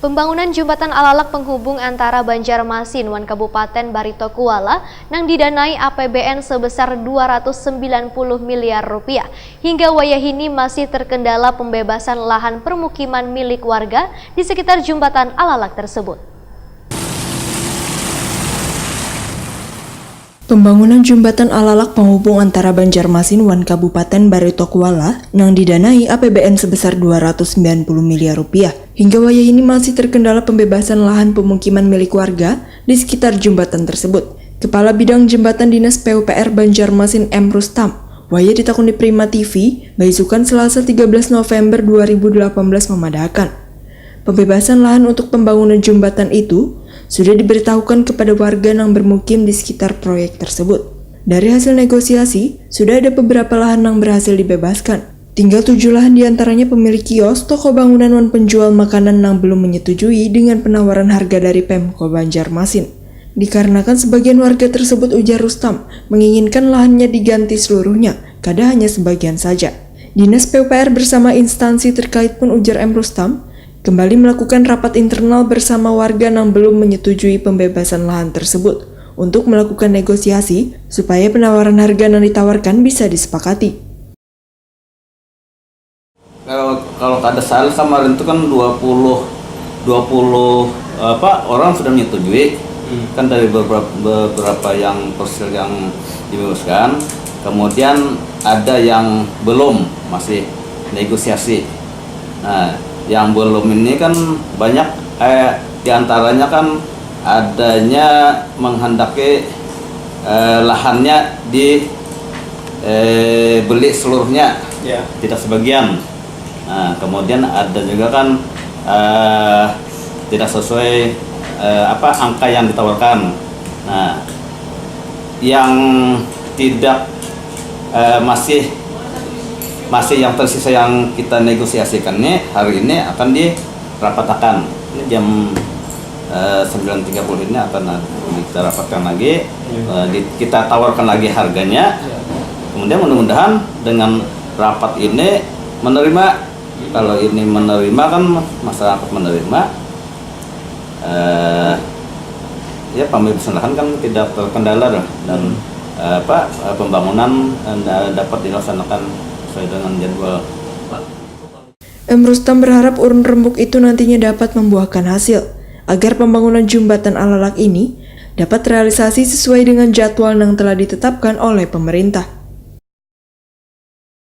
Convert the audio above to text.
Pembangunan jembatan Alalak penghubung antara Banjarmasin wan Kabupaten Barito Kuala nang didanai APBN sebesar 290 miliar rupiah. Hingga wayahini masih terkendala pembebasan lahan permukiman milik warga di sekitar jembatan Alalak tersebut. Pembangunan jembatan Alalak penghubung antara Banjarmasin wan Kabupaten Barito Kuala nang didanai APBN sebesar 290 miliar rupiah. Hingga waya ini masih terkendala pembebasan lahan pemukiman milik warga di sekitar jembatan tersebut. Kepala Bidang Jembatan Dinas PUPR Banjarmasin M. Rustam, waya ditakuni Prima TV, Baisukan Selasa 13 November 2018 memadakan. Pembebasan lahan untuk pembangunan jembatan itu sudah diberitahukan kepada warga yang bermukim di sekitar proyek tersebut. Dari hasil negosiasi, sudah ada beberapa lahan yang berhasil dibebaskan. Tinggal 7 lahan diantaranya pemilik kios, toko bangunan dan penjual makanan yang belum menyetujui dengan penawaran harga dari Pemko Banjarmasin. Dikarenakan sebagian warga tersebut, ujar Rustam, menginginkan lahannya diganti seluruhnya, kadang hanya sebagian saja. Dinas PUPR bersama instansi terkait pun, ujar M. Rustam, kembali melakukan rapat internal bersama warga yang belum menyetujui pembebasan lahan tersebut untuk melakukan negosiasi supaya penawaran harga yang ditawarkan bisa disepakati. Kalau kada salah kemarin itu kan 20 orang sudah menyetujui. Kan dari beberapa yang persil yang dibebaskan, kemudian ada yang belum, masih negosiasi. Nah, yang belum ini kan banyak, diantaranya kan adanya menghendaki lahannya dibeli seluruhnya, tidak sebagian. Nah, kemudian ada juga kan tidak sesuai angka yang ditawarkan. Nah, yang tidak masih yang tersisa yang kita negosiasikan nih hari ini akan dirapatkan. Ini jam 9.30 ini akan kita rapatkan lagi, kita tawarkan lagi harganya. Kemudian mudah-mudahan dengan rapat ini menerima. Kalau ini menerima kan masyarakat menerima, ya pembebasan lahan kan tidak terkendala dan pembangunan dapat dilaksanakan sesuai dengan jadwal. M. Rustam berharap urun rembuk itu nantinya dapat membuahkan hasil, agar pembangunan jembatan Alalak ini dapat realisasi sesuai dengan jadwal yang telah ditetapkan oleh pemerintah.